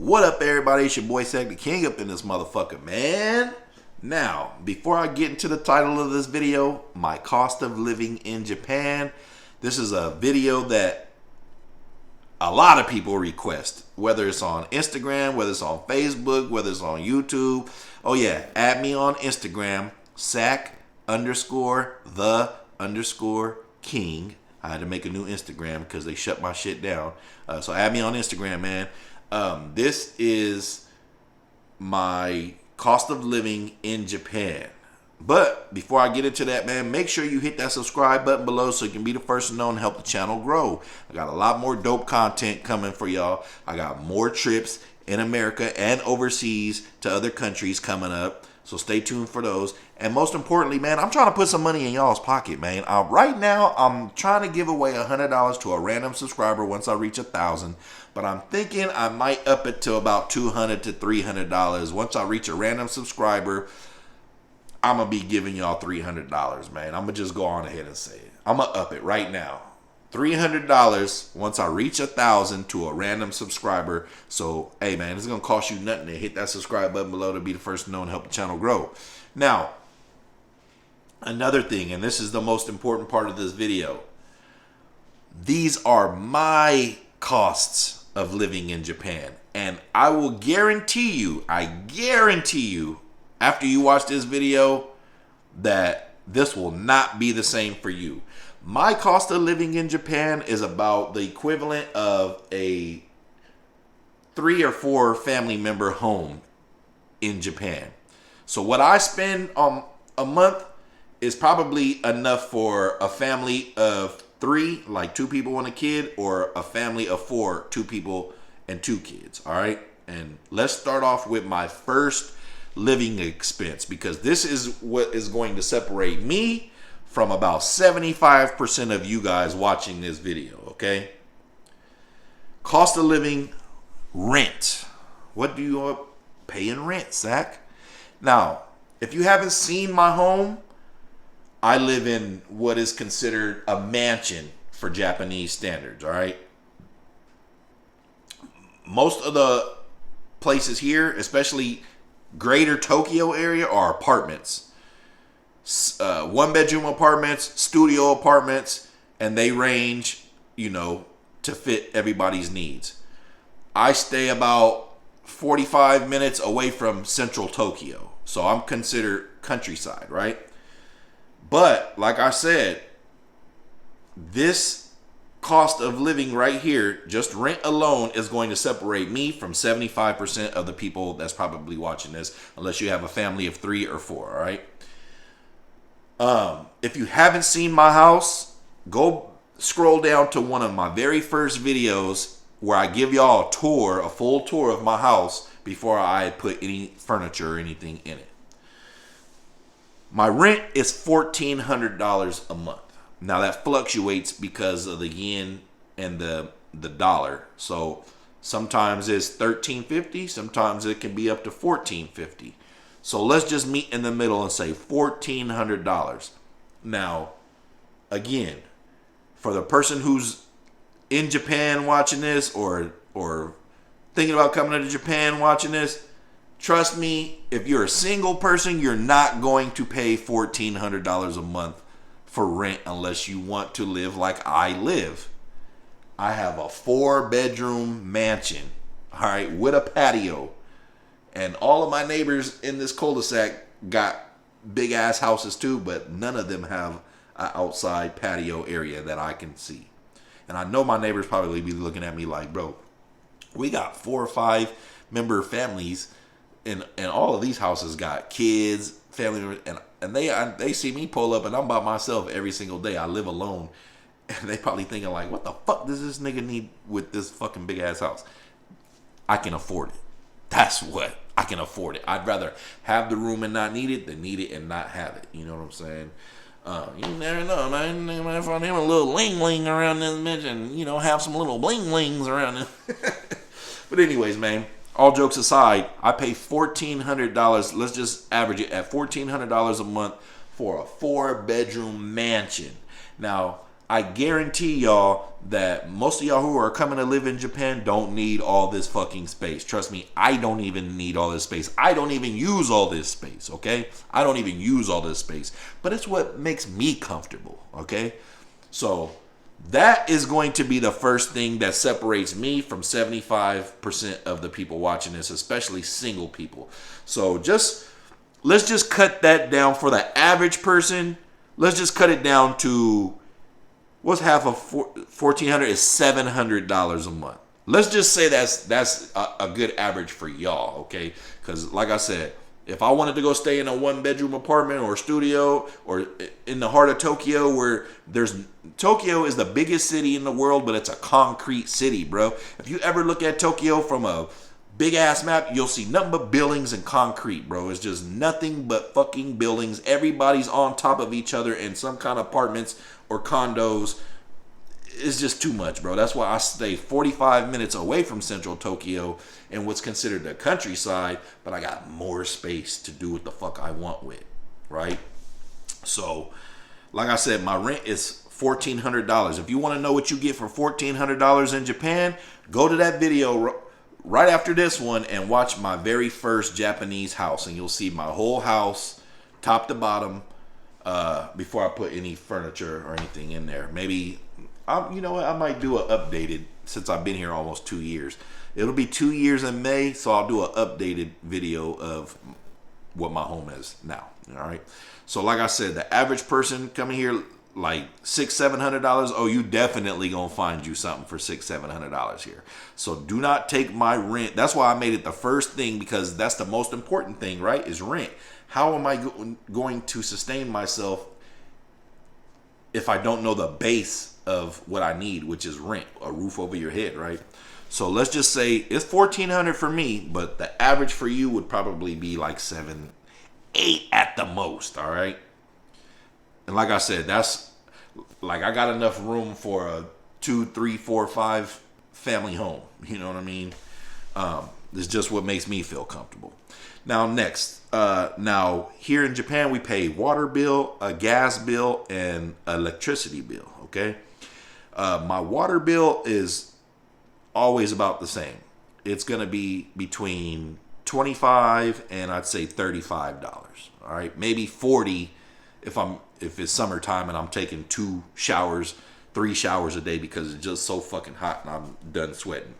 What up, everybody? It's your boy Sack the King up in this motherfucker, man. Now, before I get into the title of this video, my cost of living in Japan, this is a video that a lot of people request, whether it's on Instagram, whether it's on Facebook, whether it's on YouTube. Oh yeah, add me on Instagram, Sack_the_king. I had to make a new Instagram because they shut my shit down. So add me on Instagram, man. This is my cost of living in Japan. But before I get into that, man, make sure you hit that subscribe button below so you can be the first to know and help the channel grow. I got a lot more dope content coming for y'all. I got more trips in America and overseas to other countries coming up. So stay tuned for those. And most importantly, man, I'm trying to put some money in y'all's pocket, man. Right now, I'm trying to give away $100 to a random subscriber once I reach 1,000. But I'm thinking I might up it to about $200 to $300. Once I reach a random subscriber, I'm going to be giving y'all $300, man. I'm going to just go on ahead and say it. I'm going to up it right now. $300 once I reach 1,000 to a random subscriber. So, hey, man, it's going to cost you nothing to hit that subscribe button below to be the first to know and help the channel grow. Now, another thing, and this is the most important part of this video. These are my costs of living in Japan. And I will guarantee you, after you watch this video, that this will not be the same for you. My cost of living in Japan is about the equivalent of a 3 or 4 family member home in Japan. So what I spend on a month is probably enough for a family of 3, like 2 people and a kid, or a family of 4, 2 people and 2 kids. All right. And let's start off with my first living expense, because this is what is going to separate me from about 75% of you guys watching this video. Okay. Cost of living, rent. What do you pay in rent, Zach? Now, if you haven't seen my home, I live in what is considered a mansion for Japanese standards, all right? Most of the places here, especially greater Tokyo area, are apartments. 1-bedroom apartments, studio apartments, and they range, to fit everybody's needs. I stay about 45 minutes away from central Tokyo, so I'm considered countryside, right? But like I said, this cost of living right here, just rent alone, is going to separate me from 75% of the people that's probably watching this, unless you have a family of 3 or 4, all right? If you haven't seen my house, go scroll down to one of my very first videos where I give y'all a full tour of my house before I put any furniture or anything in it. My rent is $1,400 a month. Now that fluctuates because of the yen and the dollar. So sometimes it's $1,350, sometimes it can be up to $1,450. So let's just meet in the middle and say $1,400. Now, again, for the person who's in Japan watching this, or thinking about coming to Japan watching this, trust me, if you're a single person, you're not going to pay $1,400 a month for rent unless you want to live like I live. I have a 4-bedroom mansion, all right, with a patio. And all of my neighbors in this cul-de-sac got big-ass houses too, but none of them have an outside patio area that I can see. And I know my neighbors probably be looking at me like, bro, we got 4 or 5 member families, and all of these houses got kids, family members, and they see me pull up and I'm by myself every single day. I live alone. And they probably thinking like, what the fuck does this nigga need with this fucking big-ass house? I can afford it. That's what. I can afford it. I'd rather have the room and not need it than need it and not have it. You know what I'm saying? You never know, man. You might find him a little ling-ling around this bitch and, have some little bling-lings around it. But anyways, man, all jokes aside, I pay $1,400. Let's just average it at $1,400 a month for a 4-bedroom mansion. Now, I guarantee y'all that most of y'all who are coming to live in Japan don't need all this fucking space. Trust me, I don't even need all this space. I don't even use all this space, okay? I don't even use all this space. But it's what makes me comfortable, okay? So that is going to be the first thing that separates me from 75% of the people watching this, especially single people. So let's just cut that down for the average person. Let's just cut it down to, what's half of $1,400 is $700 a month. Let's just say that's a good average for y'all, okay? Because like I said, if I wanted to go stay in a 1-bedroom apartment or studio or in the heart of Tokyo, where Tokyo is the biggest city in the world, but it's a concrete city, bro. If you ever look at Tokyo from a big ass map, you'll see nothing but buildings and concrete, bro. It's just nothing but fucking buildings. Everybody's on top of each other in some kind of apartments or condos. It's just too much, bro. That's why I stay 45 minutes away from central Tokyo in what's considered the countryside, but I got more space to do what the fuck I want with, right? So, like I said, my rent is $1,400. If you want to know what you get for $1,400 in Japan, go to that video right after this one and watch my very first Japanese house, and you'll see my whole house, top to bottom, before I put any furniture or anything in there. Maybe, you know what, I might do an updated, since I've been here almost 2 years. It'll be 2 years in May, so I'll do an updated video of what my home is now. All right. So like I said, the average person coming here, like $600-$700. Oh, you definitely gonna find you something for $600-$700 here. So do not take my rent. That's why I made it the first thing, because that's the most important thing, right? Is rent. How am I going to sustain myself if I don't know the base of what I need, which is rent, a roof over your head, right? So let's just say it's $1,400 for me, but the average for you would probably be like $700, $800 at the most, all right? And like I said, that's like, I got enough room for a 2, 3, 4, 5 family home. You know what I mean? It's just what makes me feel comfortable. Now, next, now here in Japan, we pay water bill, a gas bill, and electricity bill. Okay, my water bill is always about the same. It's gonna be between $25 and I'd say $35. All right, maybe $40 if it's summertime and I'm taking 2 showers, 3 showers a day because it's just so fucking hot and I'm done sweating.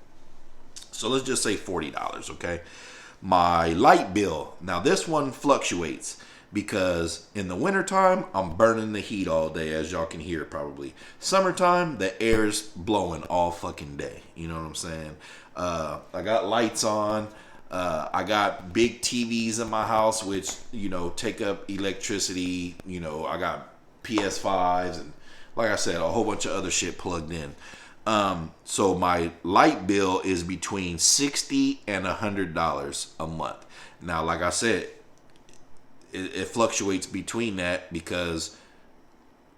So let's just say $40, okay? My light bill, now this one fluctuates because in the wintertime, I'm burning the heat all day, as y'all can hear probably. Summertime, the air's blowing all fucking day. You know what I'm saying? I got lights on. I got big TVs in my house, which, you know, take up electricity. You know, I got PS5s and, like I said, a whole bunch of other shit plugged in. So my light bill is between $60 and $100 a month. Now, like I said, it fluctuates between that because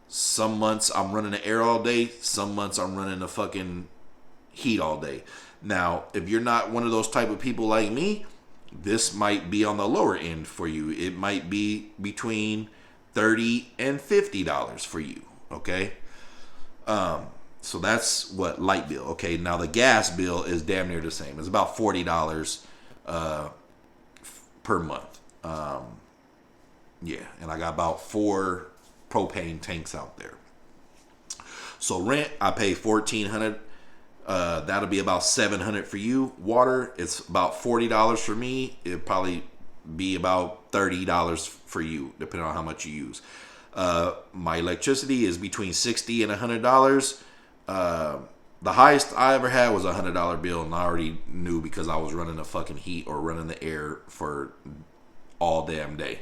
some months I'm running the air all day, some months I'm running the fucking heat all day. Now, if you're not one of those type of people like me, this might be on the lower end for you. It might be between $30 and $50 for you, okay? So that's what light bill. Okay, now the gas bill is damn near the same. It's about $40 per month. Yeah, and I got about 4 propane tanks out there. So rent, I pay $1,400. That'll be about $700 for you. Water, it's about $40 for me. It'll probably be about $30 for you, depending on how much you use. My electricity is between $60 and $100. The highest I ever had was a $100 bill, and I already knew because I was running the fucking heat or running the air for all damn day,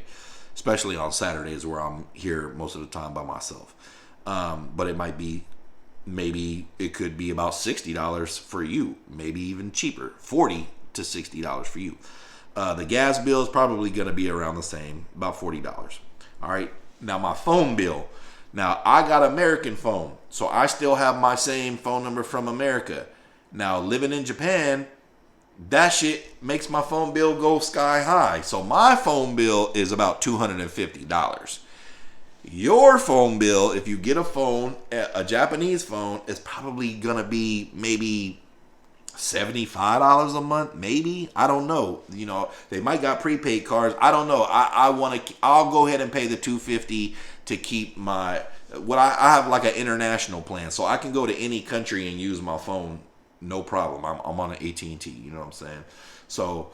especially on Saturdays where I'm here most of the time by myself. But it might be, maybe it could be about $60 for you, maybe even cheaper, $40 to $60 for you. The gas bill is probably going to be around the same, about $40. All right. Now my phone bill. Now I got American phone, so I still have my same phone number from America. Now living in Japan, that shit makes my phone bill go sky high. So my phone bill is about $250. Your phone bill, if you get a phone, a Japanese phone, is probably gonna be maybe $75 a month, maybe. I don't know. You know, they might got prepaid cards. I don't know. I'll go ahead and pay the $250 to keep my I have like an international plan, so I can go to any country and use my phone, no problem. I'm on an AT&T. You know what I'm saying? So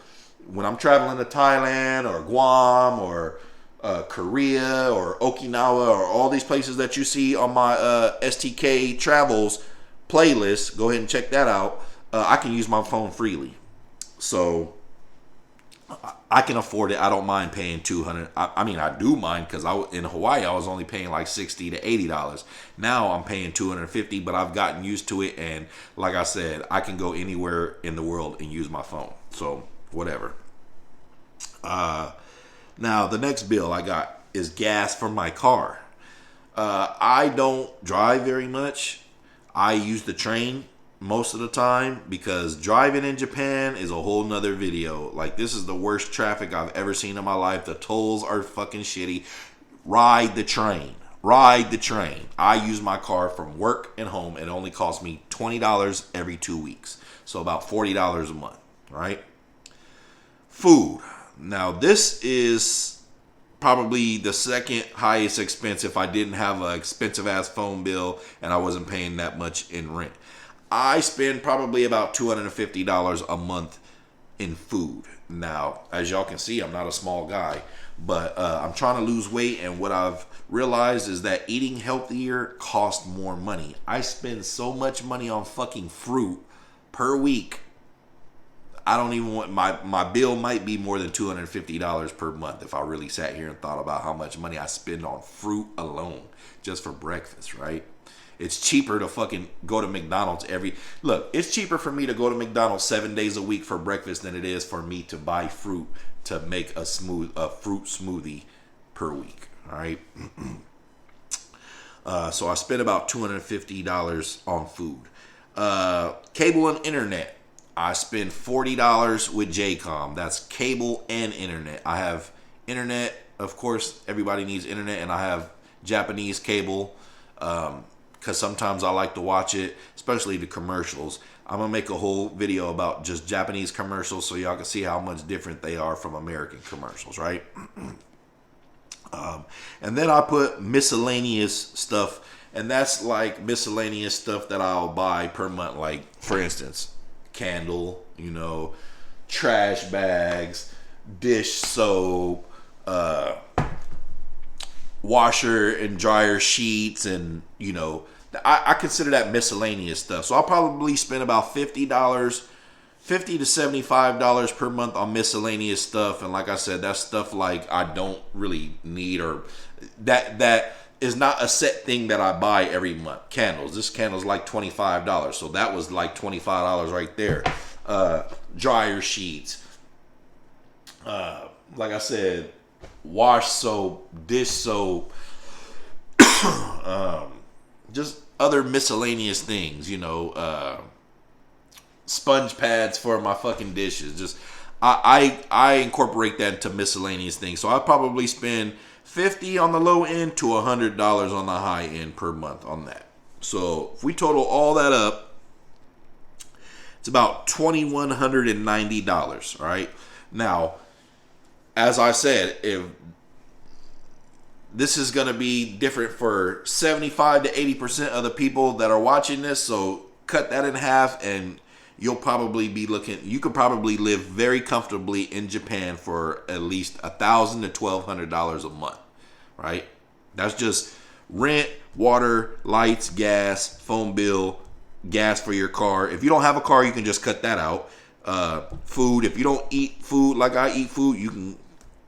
when I'm traveling to Thailand or Guam or Korea or Okinawa or all these places that you see on my STK Travels playlist, go ahead and check that out. I can use my phone freely, so I can afford it. I don't mind paying $200. I mean, I do mind because in Hawaii I was only paying like $60 to $80. Now I'm paying $250, but I've gotten used to it, and like I said, I can go anywhere in the world and use my phone. So whatever. Now the next bill I got is gas for my car. I don't drive very much. I use the train most of the time because driving in Japan is a whole nother video. Like, this is the worst traffic I've ever seen in my life. The tolls are fucking shitty. Ride the train. Ride the train. I use my car from work and home. It only costs me $20 every 2 weeks. So about $40 a month, right? Food. Now, this is probably the second highest expense if I didn't have an expensive ass phone bill and I wasn't paying that much in rent. I spend probably about $250 a month in food. Now, as y'all can see, I'm not a small guy, but I'm trying to lose weight, and what I've realized is that eating healthier costs more money. I spend so much money on fucking fruit per week. I don't even want my bill might be more than $250 per month if I really sat here and thought about how much money I spend on fruit alone just for breakfast, right? It's cheaper to fucking go to McDonald's it's cheaper for me to go to McDonald's 7 days a week for breakfast than it is for me to buy fruit to make a fruit smoothie per week. All right. So I spent about $250 on food. Cable and internet. I spend $40 with JCOM. That's cable and internet. I have internet. Of course, everybody needs internet, and I have Japanese cable. Because sometimes I like to watch it, especially the commercials. I'm going to make a whole video about just Japanese commercials so y'all can see how much different they are from American commercials, right? And then I put miscellaneous stuff, and that's like miscellaneous stuff that I'll buy per month. Like, for instance, candle, trash bags, dish soap, washer and dryer sheets, and I consider that miscellaneous stuff. So I'll probably spend about $50 to $75 per month on miscellaneous stuff. And like I said, that's stuff like I don't really need, or that is not a set thing that I buy every month. Candles. This candle's like $25. So that was like $25 right there. Dryer sheets. Like I said, wash soap, dish soap, just other miscellaneous things, sponge pads for my fucking dishes. Just I incorporate that into miscellaneous things. So I probably spend $50 on the low end to $100 on the high end per month on that. So if we total all that up, it's about $2,190, right? Now, as I said, if this is going to be different for 75 to 80% of the people that are watching this, so cut that in half and you could probably live very comfortably in Japan for at least $1,000 to $1,200 a month, right? That's just rent, water, lights, gas, phone bill, gas for your car. If you don't have a car, you can just cut that out. Food, if you don't eat food like I eat food, you can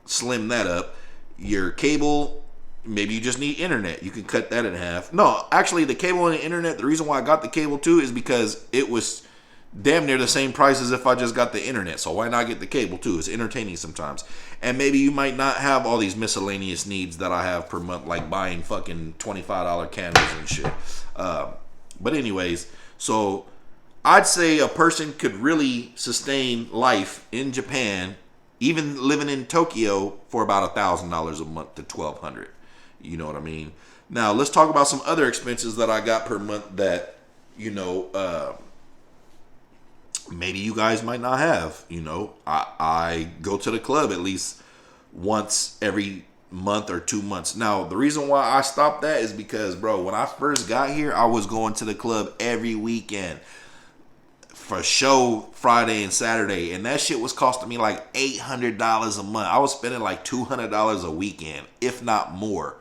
slim that up. Your cable, maybe you just need internet, you can cut that in half. No, actually, the cable and the internet, the reason why I got the cable too is because it was damn near the same price as if I just got the internet. So why not get the cable too? It's entertaining sometimes. And maybe you might not have all these miscellaneous needs that I have per month, like buying fucking $25 candles and shit. But anyways, so I'd say a person could really sustain life in Japan, even living in Tokyo, for about $1,000 a month to $1,200. You know what I mean? Now let's talk about some other expenses that I got per month that, maybe you guys might not have. I go to the club at least once every month or 2 months. Now, the reason why I stopped that is because, bro, when I first got here, I was going to the club every weekend for show Friday and Saturday, and that shit was costing me like $800 a month. I was spending like $200 a weekend, if not more.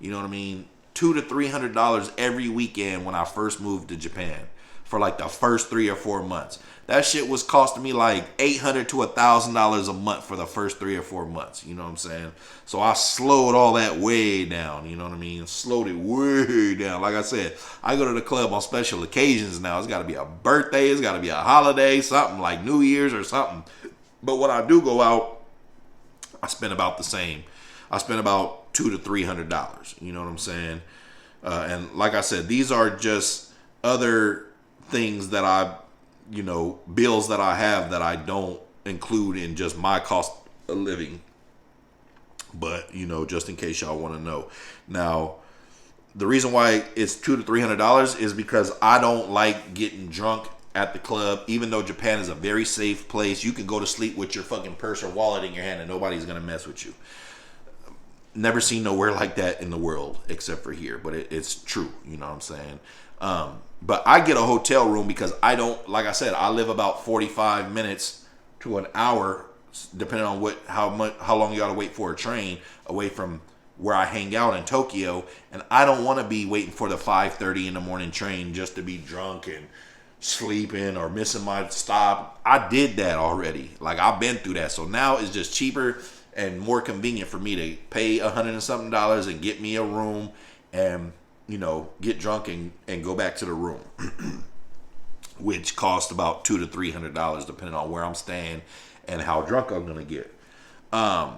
You know what I mean? $200 to $300 every weekend when I first moved to Japan for like the first 3 or 4 months. That shit was costing me like $800 to $1,000 a month for the first 3 or 4 months. You know what I'm saying? So I slowed all that way down. You know what I mean? Slowed it way down. Like I said, I go to the club on special occasions now. It's got to be a birthday. It's got to be a holiday, something like New Year's or something. But when I do go out, I spend about the same. I spend about $200 to $300. You know what I'm saying? And like I said, these are just other things that bills that I have that I don't include in just my cost of living. But, just in case y'all want to know. Now, the reason why it's $200 to $300 is because I don't like getting drunk at the club. Even though Japan is a very safe place, you can go to sleep with your fucking purse or wallet in your hand and nobody's going to mess with you. Never seen nowhere like that in the world except for here, but it's true. You know what I'm saying? But I get a hotel room because I don't, like I said, I live about 45 minutes to an hour, depending on how long you got to wait for a train away from where I hang out in Tokyo. And I don't want to be waiting for the 5:30 in the morning train just to be drunk and sleeping or missing my stop. I did that already. Like, I've been through that. So now it's just cheaper and more convenient for me to pay $100 and something and get me a room and get drunk and go back to the room, which cost about $200 to $300 depending on where I'm staying and how drunk I'm gonna get. I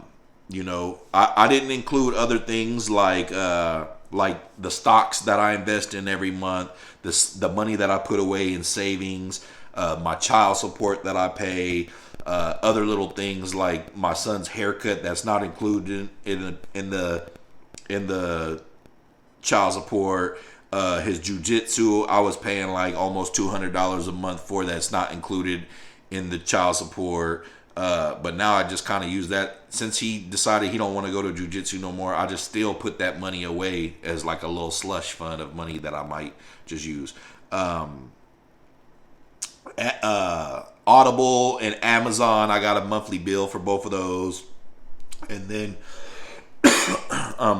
didn't include other things like the stocks that I invest in every month, the money that I put away in savings, my child support that I pay, other little things like my son's haircut that's not included in the child support, his jiu-jitsu I was paying like almost $200 a month for, that's not included in the child support, but now I just kind of use that since he decided he don't want to go to jiu-jitsu no more. I just still put that money away as like a little slush fund of money that I might just use. Audible and Amazon, I got a monthly bill for both of those. And then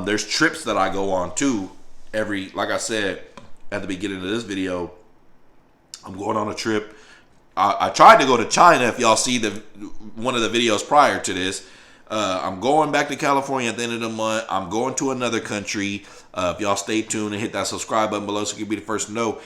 there's trips that I go on too. Like I said at the beginning of this video, I'm going on a trip. I tried to go to China. If y'all see one of the videos prior to this, I'm going back to California at the end of the month. I'm going to another country. If y'all stay tuned and hit that subscribe button below so you can be the first to know,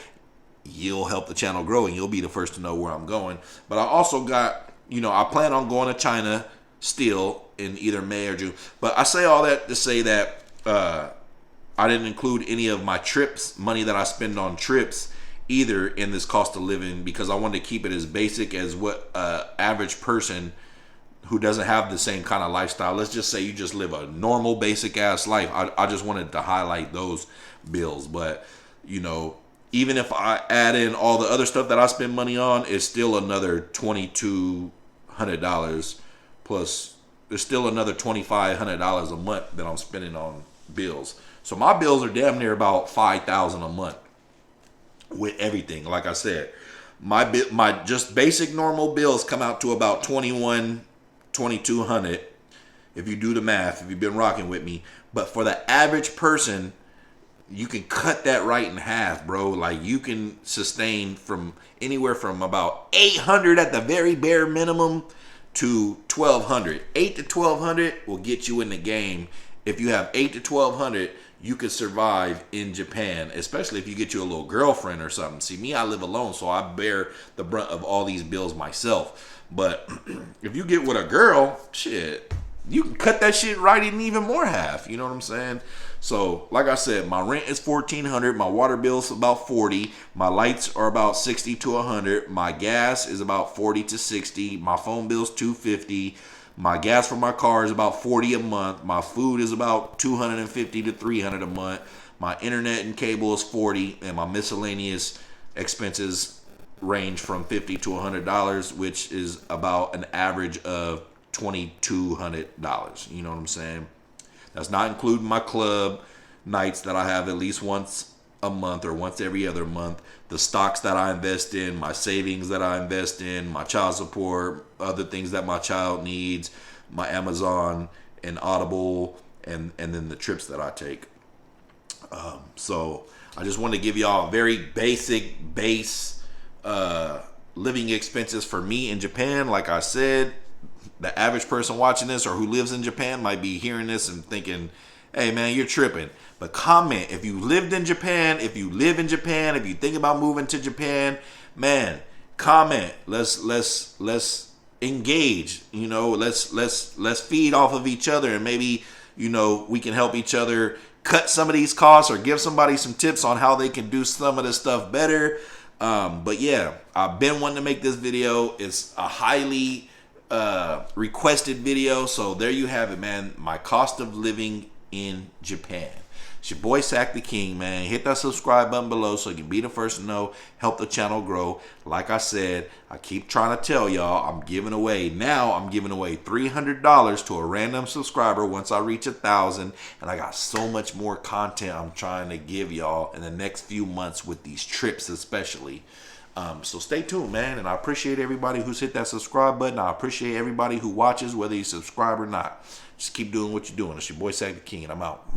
you'll help the channel grow and you'll be the first to know where I'm going. But I also got, I plan on going to China still in either May or June. But I say all that to say that I didn't include any of my trips, money that I spend on trips either in this cost of living, because I wanted to keep it as basic as what average person who doesn't have the same kind of lifestyle. Let's just say you just live a normal basic ass life. I just wanted to highlight those bills. But, even if I add in all the other stuff that I spend money on, it's still another $2,200 plus. There's still another $2,500 a month that I'm spending on bills. So my bills are damn near about $5,000 a month with everything. Like I said, my just basic normal bills come out to about $2,200 if you do the math, if you've been rocking with me. But for the average person, you can cut that right in half, bro. Like, you can sustain from anywhere from about $800 at the very bare minimum to $1,200. $800 to $1,200 will get you in the game. If you have $800 to $1,200, you can survive in Japan, especially if you get you a little girlfriend or something. See, me, I live alone, so I bear the brunt of all these bills myself. But if you get with a girl, shit, you can cut that shit right in even more half. You know what I'm saying? So, like I said, my rent is $1,400. My water bill is about $40. My lights are about $60 to $100. My gas is about $40 to $60. My phone bill is $250. My gas for my car is about $40 a month. My food is about $250 to $300 a month. My internet and cable is $40, and my miscellaneous expenses range from $50 to $100, which is about an average of $2,200. You know what I'm saying? That's not including my club nights that I have at least once a month or once every other month. The stocks that I invest in, my savings that I invest in, my child support, other things that my child needs, my Amazon and Audible, and then the trips that I take. So I just want to give y'all a very basic base living expenses for me in Japan. Like I said, the average person watching this or who lives in Japan might be hearing this and thinking, hey man, you're tripping. But comment if you lived in Japan, if you live in Japan, if you think about moving to Japan, man, comment. Let's engage. You know, let's feed off of each other, and maybe, you know, we can help each other cut some of these costs or give somebody some tips on how they can do some of this stuff better. But yeah, I've been wanting to make this video. It's a highly requested video, so there you have it, man. My cost of living in Japan. It's your boy Sack the King, man. Hit that subscribe button below so you can be the first to know. Help the channel grow. Like I said, I keep trying to tell y'all, I'm giving away $300 to a random subscriber once I reach 1,000, and I got so much more content I'm trying to give y'all in the next few months with these trips especially. So stay tuned, man, and I appreciate everybody who's hit that subscribe button. I appreciate everybody who watches, whether you subscribe or not. Just keep doing what you're doing. It's your boy Sack the King, and I'm out.